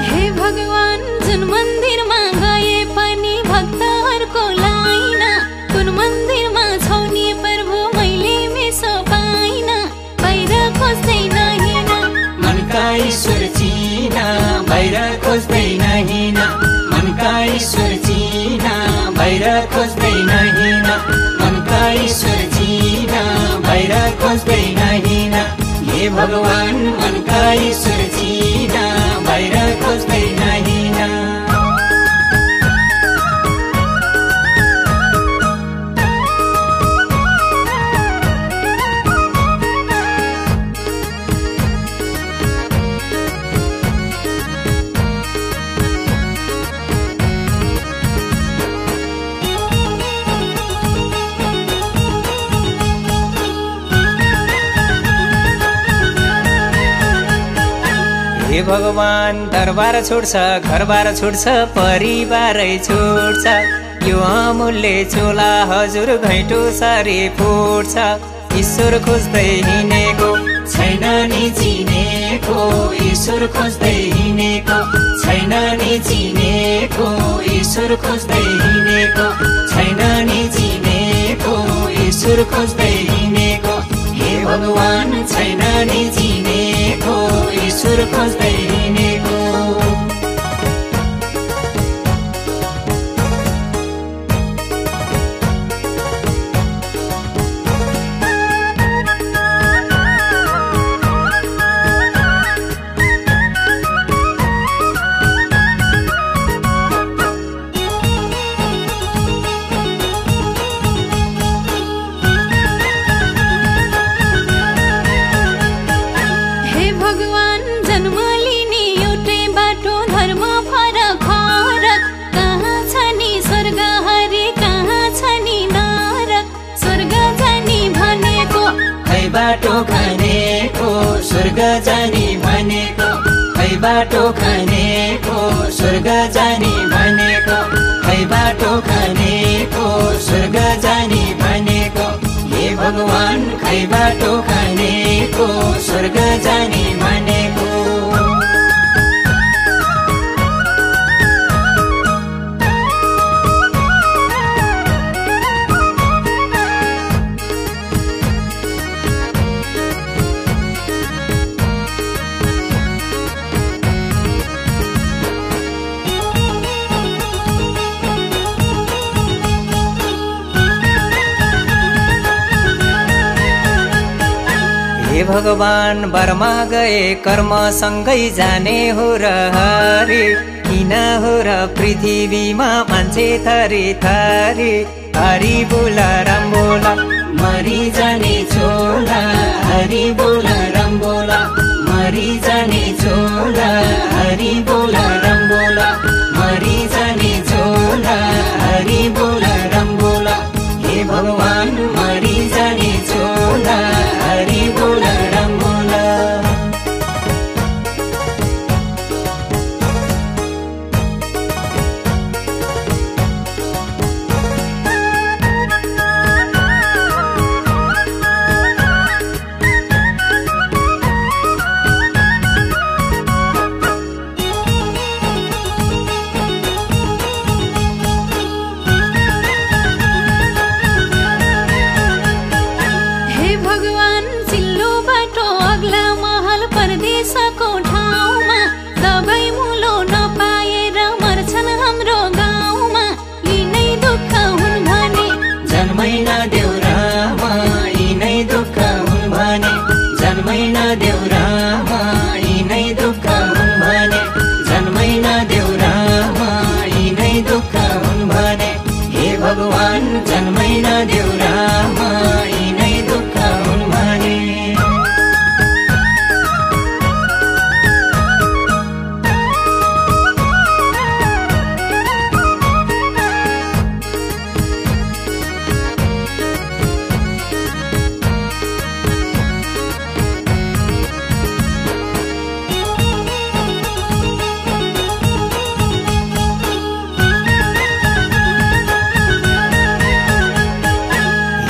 हे भगवान जुन मन्दिरमा चिन बाहिर खोज्दैन हिँड मनका ईश्वर चिन बाहिर खोज्दैन हिँड मनका ईश्वर चिन बाहिर खोज्दैन हिँड हे भगवान मनका ईश्वर चिन बाहिर खोज्दैन हिँड हे भगवान दरबार छोड्छ घरबार छोड्छ परिवारै छोड्छ यो अमूल्य चोला हजुर घैँटो सारी फुट्छ ईश्वर खोज्दै हिँडेको छैन नि चिनेको ईश्वर खोज्दै हिँडेको छैन नि चिनेको ईश्वर खोज्दै हिँडेको छैन नि चिनेको ईश्वर खोज्दै हिँडेको हे भगवान छैन नि चिनेको ईश्वर खोज्दै हिँडेको बाटो खानेको स्वर्ग जाने भनेको खै बाटो खानेको स्वर्ग जाने भनेको खै बाटो खानेको स्वर्ग जाने भनेको हे भगवान खै बाटो खानेको स्वर्ग जाने भनेको हे भगवान बर्मा गए कर्मसँगै जाने हो र हरे किन हो र पृथ्वीमा मान्छे थरी थरी हरि बोला राम बोला मरि जाने छोला हरि बोला राम बोला मरि जाने छोला हरि बोला राम बोला मरि जाने छोला हरि बोला राम बोला हे भगवान मरि जाने छोला हरि बोला राम बोला जन्मैना देउरामा यिनै दुःख हुन् भने जन्मैना देउरामा यिनै दुःख हुन् भने हे भगवान जन्मैना देउरामा यिनै दुःख हुन् भने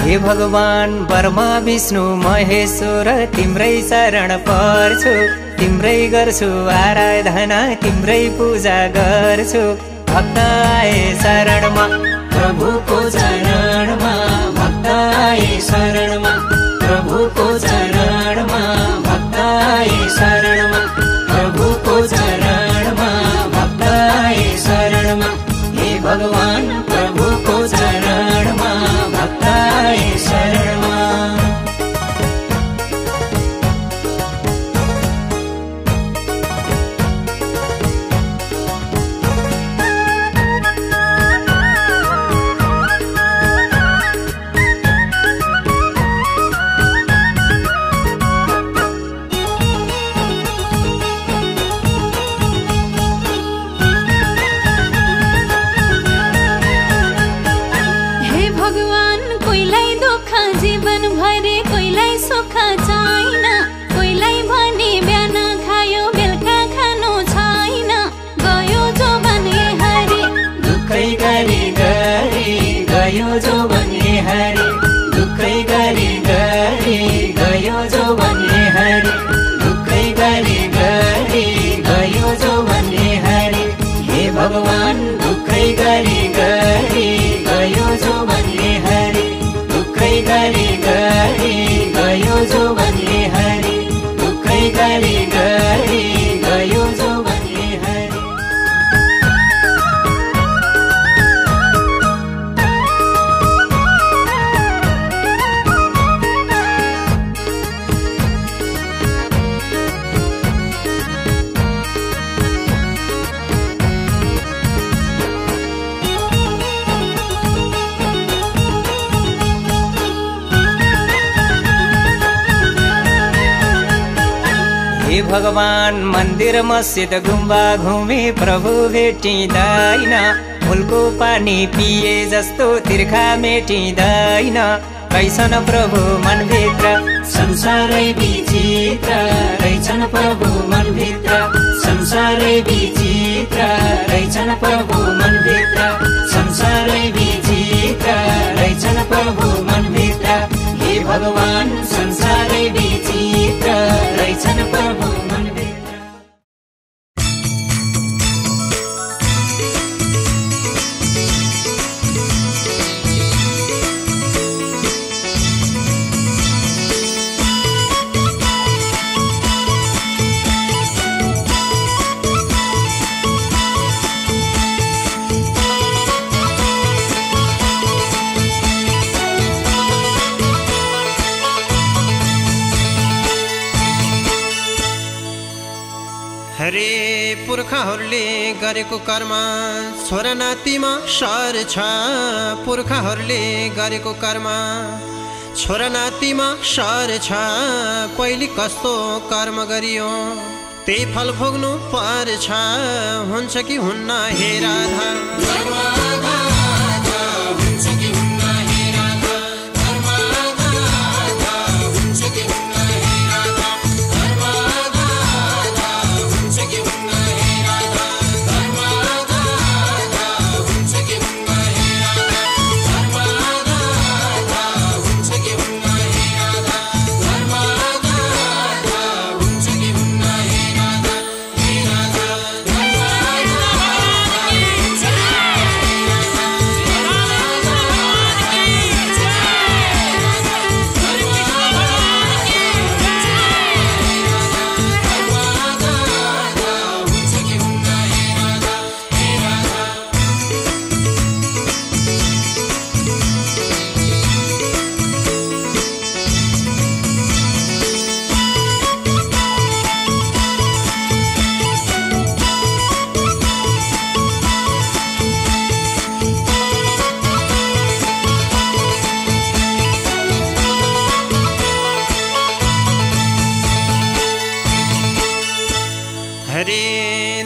हे भगवान ब्रह्मा विष्णु महेश्वर तिम्रै शरण पर्छु तिम्रै गर्छु आराधना तिम्रै पूजा गर्छु भक्त आए शरणमा प्रभुको चरणमा भक्त आए शरणमा प्रभुको चरणमा भक्त आए शरणमा प्रभुको भगवान प्रभुको चरणमा भक्त आए शरणमा। गयो जो बने हरि दुखै गरी गरी गयो जो बने हरि दुखै गरी गरी गयो जो बने हरि। हे भगवान दुखै गरी गरी गयो जो बने हरि दुखै गरी गरी गयो जो बने हरि दुखै गरी गरी गयो जो बने हरि। हे भगवान मन्दिर मस्जिद गुम्बा घुमे प्रभु भेटिँदैन फुलको पानी पिए जस्तो तिर्खा मेटिँदैन। रहेछन् प्रभु मनभित्र संसारै विचित्र रहेछन् प्रभु मनभित्र संसारै विचित्र रहेछन् प्रभु मनभित्र संसारै विचित्र रहेछन् प्रभु मनभित्र। हे भगवान संसारै विचित्र रहेछन् प्रभु मनभित्र। हरे पुर्खाहरूले गरेको कर्म छोरा नातिमा सर छ पुर्खाहरूले गरेको कर्म छोरा नातिमा सर छ। पहिले कस्तो कर्म गरियो त्यही फल भोग्नु पर्छ हुन्छ कि हुन्न हे राधा।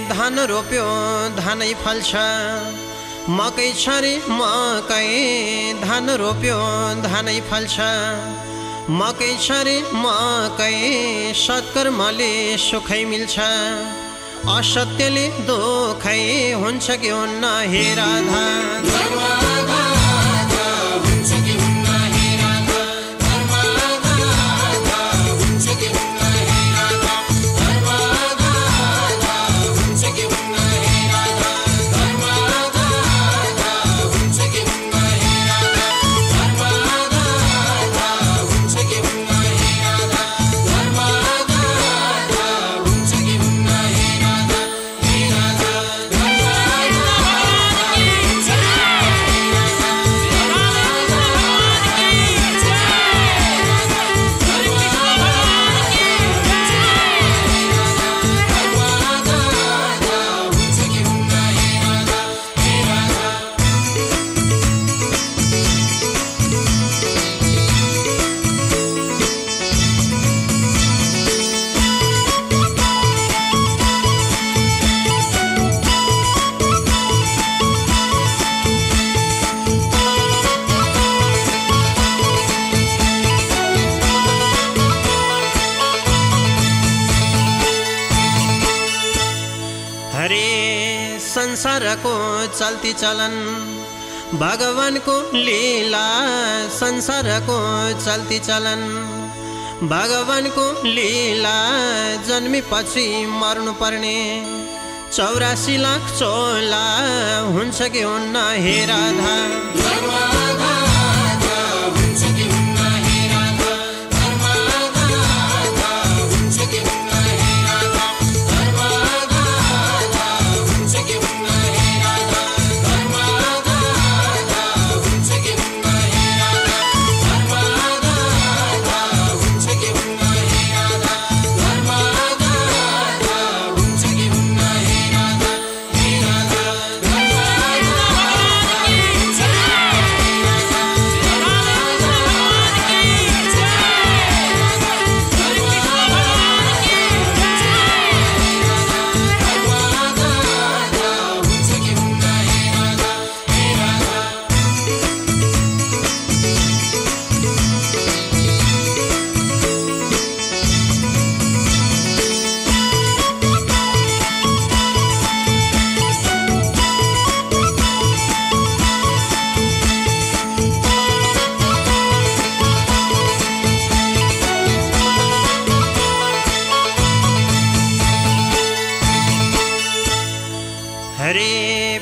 धान रोप्यो धानै फल्छ मकै छ रे मकै धान रोप्यो धानै फल्छ मकै छ रे मकै सत्कर्मले सुखै मिल्छ असत्यले दुखै हुन्छ कि हुन्न हे राधा। Hey हरे संसारको चल्ती चलन भगवानको लीला संसारको चल्ती चलन भगवानको लीला जन्मेपछि मर्नु पर्ने 84 लाख चोला हुन्छ कि हुन्न हे राधा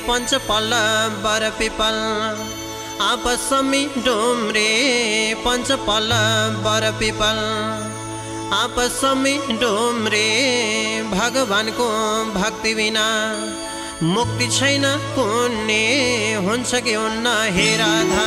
पंचपल बर पिपल आपसमी डुम्रे पंचपल बर पिपल आपसमी डुम्रे भगवानको भक्ति बिना मुक्ति छैन पुण्य हुन्छ कि हुन्न हे राधा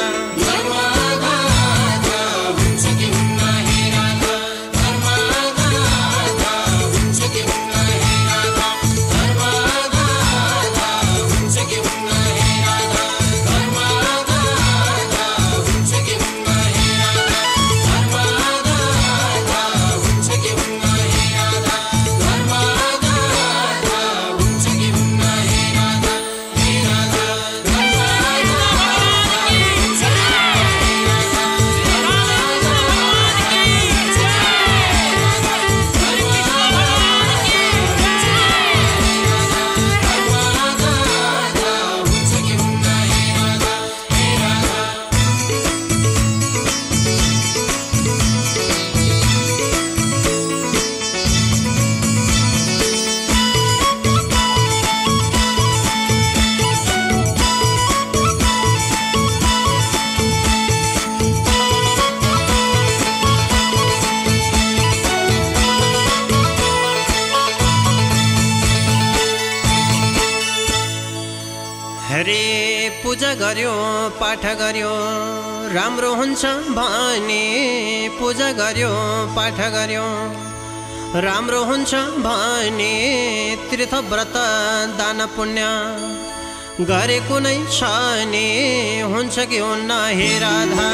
पूजा गर्यो पाठ गर्यो राम्रो हुन्छ भने पूजा गर्यो पाठ गर्यो राम्रो हुन्छ भने तीर्थ व्रत दान पुण्य गरे कुनै छ नि हुन्छ कि हुन्न हे राधा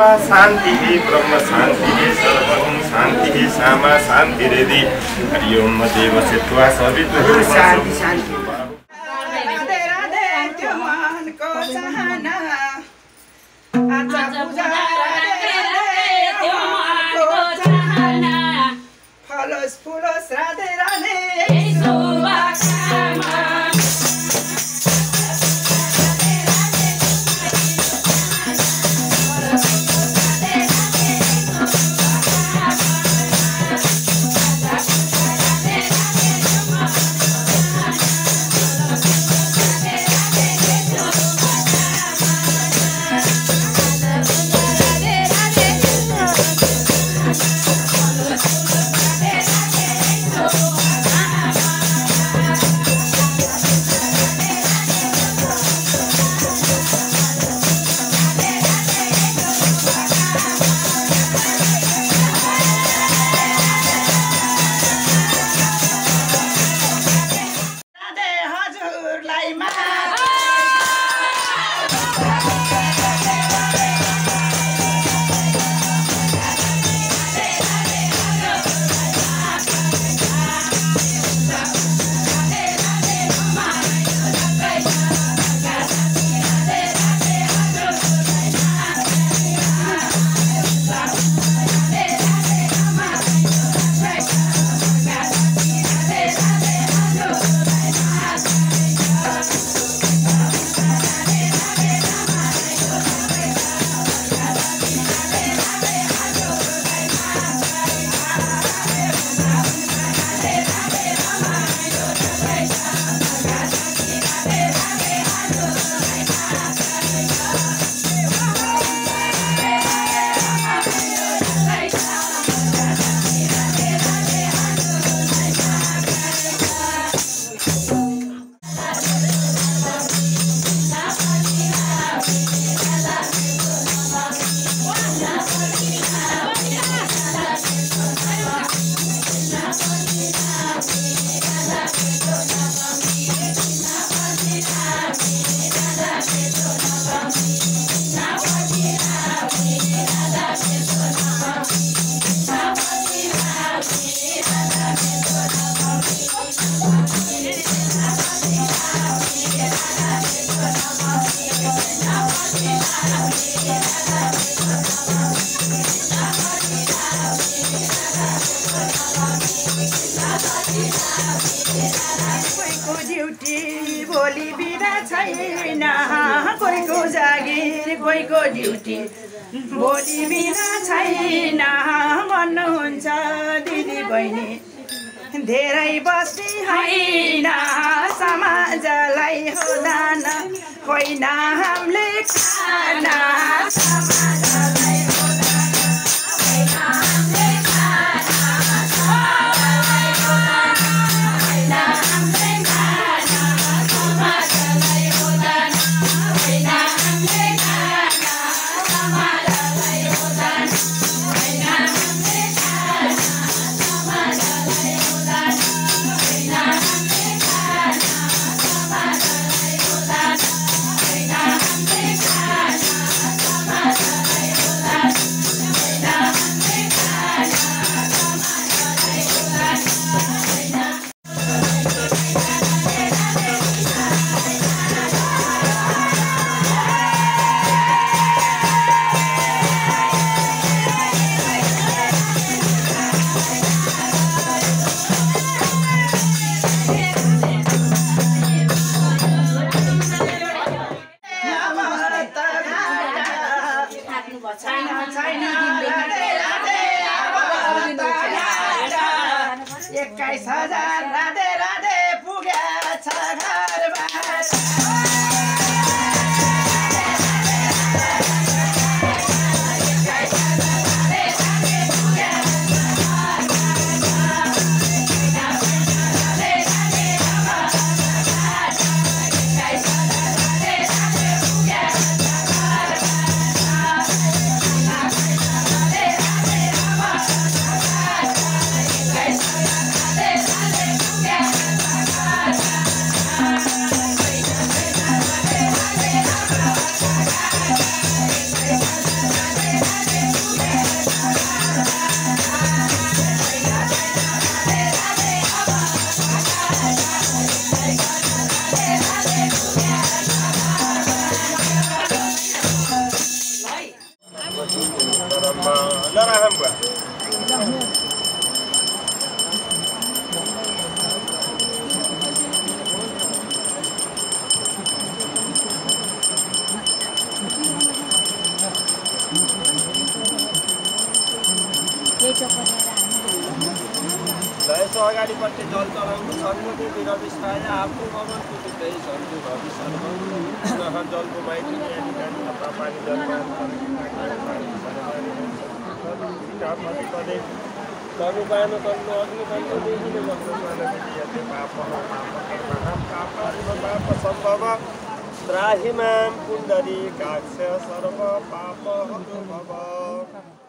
आत्मा शान्तिः ब्रह्म शान्तिः सर्वं शान्तिः सामा शान्तिरेदि हरि ओम देव सेत्वा सवितुः शान्ति शान्ति राधे राधे त्यो मनको चाहना आज पूजा राधे राधे त्यो मनको चाहना फलोस फुलोस राधे राधे शुभकामना कोहीको ड्युटी भोलि बिदा छैन कोहीको जागिर कोहीको ड्युटी भोलि बिदा छैन भन्नुहुन्छ दिदी बहिनी धेरै बस्ने होइन समाजलाई हो दान होइन हामीले खाना समाजलाई हो दान होइन हामीले खाना समाजलाई हो दान होइन हामीले खाना समाजलाई हो दान होइन हामीले खाना समाजलाई हो दान होइन हामीले खाना समाजलाई हो दान होइन हामीले खाना समाजलाई हो दान होइन हामीले खाना समाजलाई हो दान होइन हामीले खाना समाजलाई हो दान एक्काइस हजार राधे राधे पुगेछ घरबार Yeah. अगाडिपट्टि जल चढाउनु सन्मति विरविष्ठाय आफ्नो भवन कुटुकै सन्तु भविष्यमा पुनः जलको माइती पानी जलपदे तनुपान तन्नु अग्निकण्ठदेखि मग्नमानविधीयते पाप सम्भव त्राहि मां पुण्डरीकाक्ष सर्व पाप हतो भव